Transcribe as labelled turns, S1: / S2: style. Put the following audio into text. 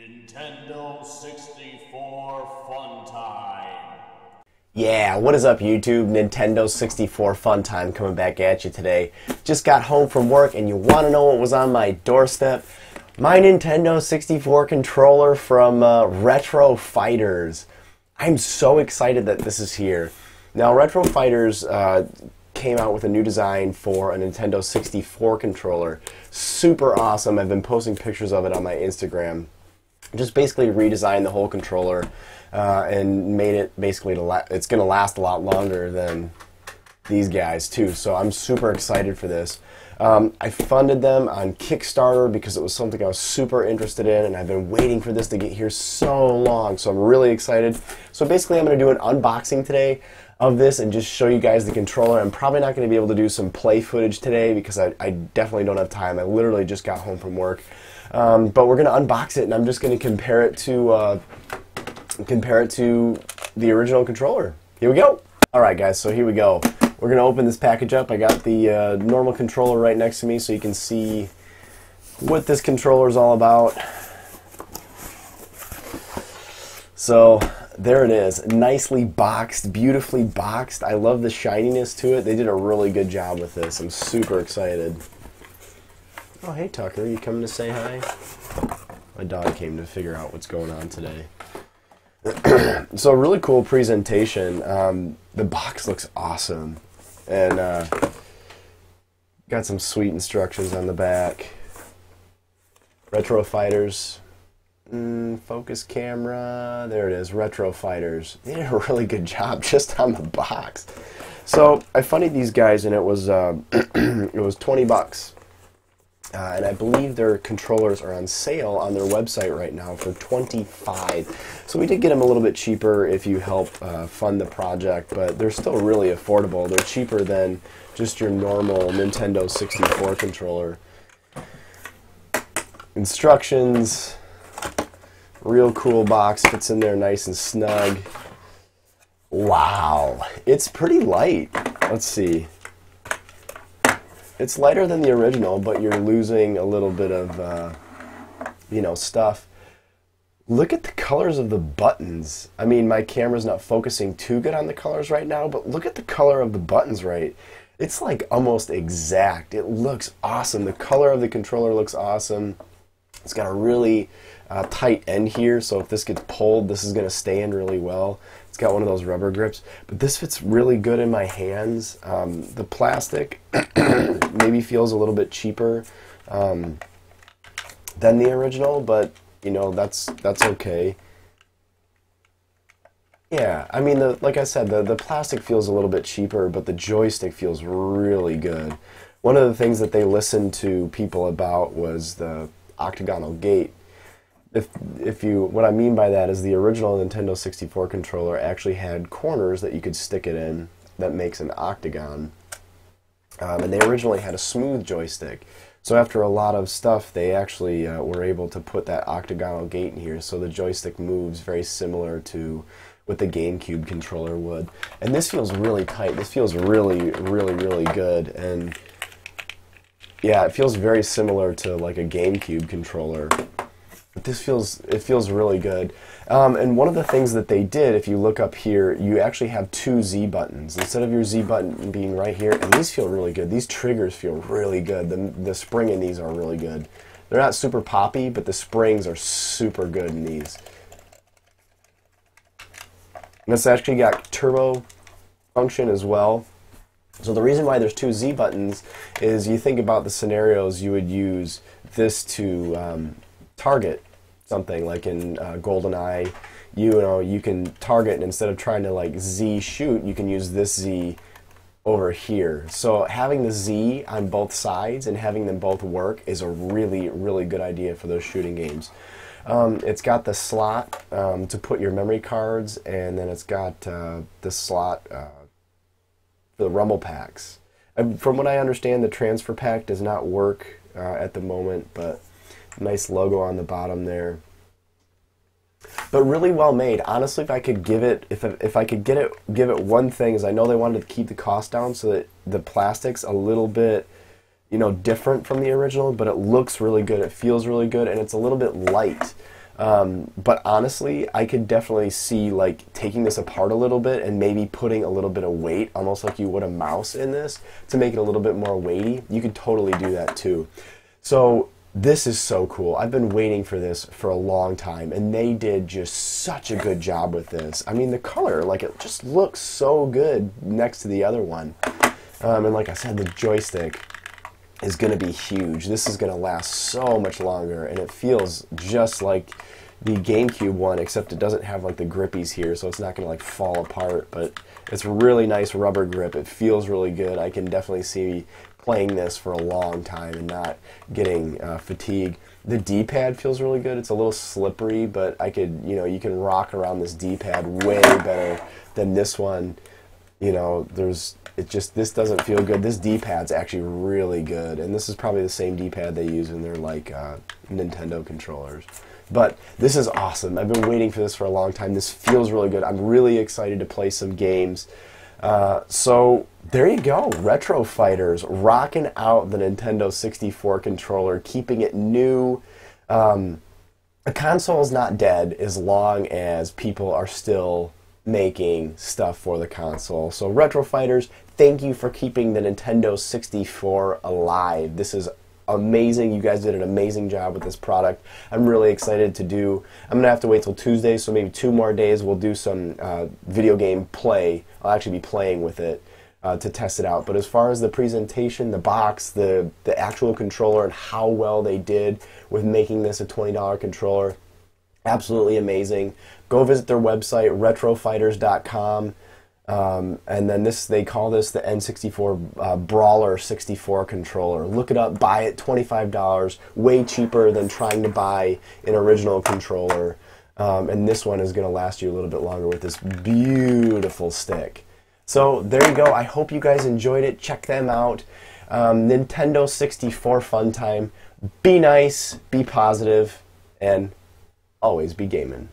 S1: Nintendo 64 Fun Time.
S2: Yeah, what is up YouTube? Nintendo 64 Fun Time coming back at you today. Just got home from work and you want to know what was on my doorstep? My Nintendo 64 controller from Retro Fighters. I'm so excited that this is here. Now Retro Fighters came out with a new design for a Nintendo 64 controller. Super awesome. I've been posting pictures of it on my Instagram. Just basically redesigned the whole controller and made it basically it's going to last a lot longer than these guys too. So I'm super excited for this. I funded them on Kickstarter because it was something I was super interested in, and I've been waiting for this to get here so long. So I'm really excited. So basically I'm going to do an unboxing today of this and just show you guys the controller. I'm probably not going to be able to do some play footage today because I definitely don't have time. I literally just got home from work. But we're going to unbox it, and I'm just going to compare it to the original controller. Here we go. Alright guys, so here we go. We're going to open this package up. I got the normal controller right next to me so you can see what this controller is all about. So there it is, nicely boxed, beautifully boxed. I love the shininess to it. They did a really good job with this. I'm super excited. Oh, hey Tucker, you coming to say hi? My dog came to figure out what's going on today. So a really cool presentation. The box looks awesome. And got some sweet instructions on the back. Retro Fighters. Focus camera. There it is, Retro Fighters. They did a really good job just on the box. So I funded these guys and it was it was 20 bucks. And I believe their controllers are on sale on their website right now for $25. So we did get them a little bit cheaper if you help fund the project, but they're still really affordable. They're cheaper than just your normal Nintendo 64 controller. Instructions. Real cool box. Fits in there nice and snug. Wow. It's pretty light. Let's see. It's lighter than the original, but you're losing a little bit of, you know, stuff. Look at the colors of the buttons. I mean, my camera's not focusing too good on the colors right now, but look at the color of the buttons, right? It's like almost exact. It looks awesome. The color of the controller looks awesome. It's got a really tight end here, so if this gets pulled, this is going to stay in really well. It's got one of those rubber grips, but this fits really good in my hands. The plastic maybe feels a little bit cheaper than the original, but you know, that's okay. Yeah, I mean, like I said, the plastic feels a little bit cheaper, but the joystick feels really good. One of the things that they listened to people about was the octagonal gate. What I mean by that is the original Nintendo 64 controller actually had corners that you could stick it in that makes an octagon. And they originally had a smooth joystick. So after a lot of stuff, they actually were able to put that octagonal gate in here, so the joystick moves very similar to what the GameCube controller would. And this feels really tight. This feels really, really, really good. And yeah, it feels very similar to like a GameCube controller. But this feels really good. And one of the things that they did, if you look up here, you actually have two Z buttons instead of your Z button being right here. And these feel really good. These triggers feel really good. The spring in these are really good. They're not super poppy, but the springs are super good in these. And this actually got turbo function as well. So the reason why there's two Z buttons is you think about the scenarios you would use this to target something, like in GoldenEye. You know, you can target, and instead of trying to like Z shoot, you can use this Z over here. So having the Z on both sides and having them both work is a really, really good idea for those shooting games. It's got the slot to put your memory cards, and then it's got the slot for the rumble packs. From what I understand, the transfer pack does not work at the moment, but nice logo on the bottom there. But really well made. Honestly, if I could give it, if I could give it one thing, is I know they wanted to keep the cost down so that the plastic's a little bit, you know, different from the original, but it looks really good. It feels really good, and it's a little bit light. But honestly, I could definitely see like taking this apart a little bit and maybe putting a little bit of weight, almost like you would a mouse in this, to make it a little bit more weighty. You could totally do that too. So this is so cool. I've been waiting for this for a long time, and they did just such a good job with this. I mean, the color, like, it just looks so good next to the other one. And like I said, the joystick is going to be huge. This is going to last so much longer, and it feels just like the GameCube one, except it doesn't have like the grippies here, so it's not going to like fall apart, but it's really nice rubber grip. It feels really good. I can definitely see playing this for a long time and not getting fatigue. The D-pad feels really good. It's a little slippery, but I could, you can rock around this D-pad way better than this one. This doesn't feel good. This D-pad's actually really good, and this is probably the same D-pad they use in their like Nintendo controllers. But this is awesome. I've been waiting for this for a long time. This feels really good. I'm really excited to play some games. So there you go, Retro Fighters, rocking out the Nintendo 64 controller, keeping it new. The console is not dead as long as people are still making stuff for the console. So Retro Fighters, thank you for keeping the Nintendo 64 alive. This is amazing. You guys did an amazing job with this product. I'm really excited to do. I'm gonna have to wait till Tuesday, so maybe 2 more days we'll do some video game play. I'll actually be playing with it to test it out. But as far as the presentation, the box, the actual controller, and how well they did with making this a $20 controller, absolutely amazing. Go visit their website, retrofighters.com. And then they call this the N64 Brawler64 controller. Look it up, buy it, $25, way cheaper than trying to buy an original controller. And this one is going to last you a little bit longer with this beautiful stick. So there you go. I hope you guys enjoyed it. Check them out. Nintendo 64 fun time. Be nice, be positive, and always be gaming.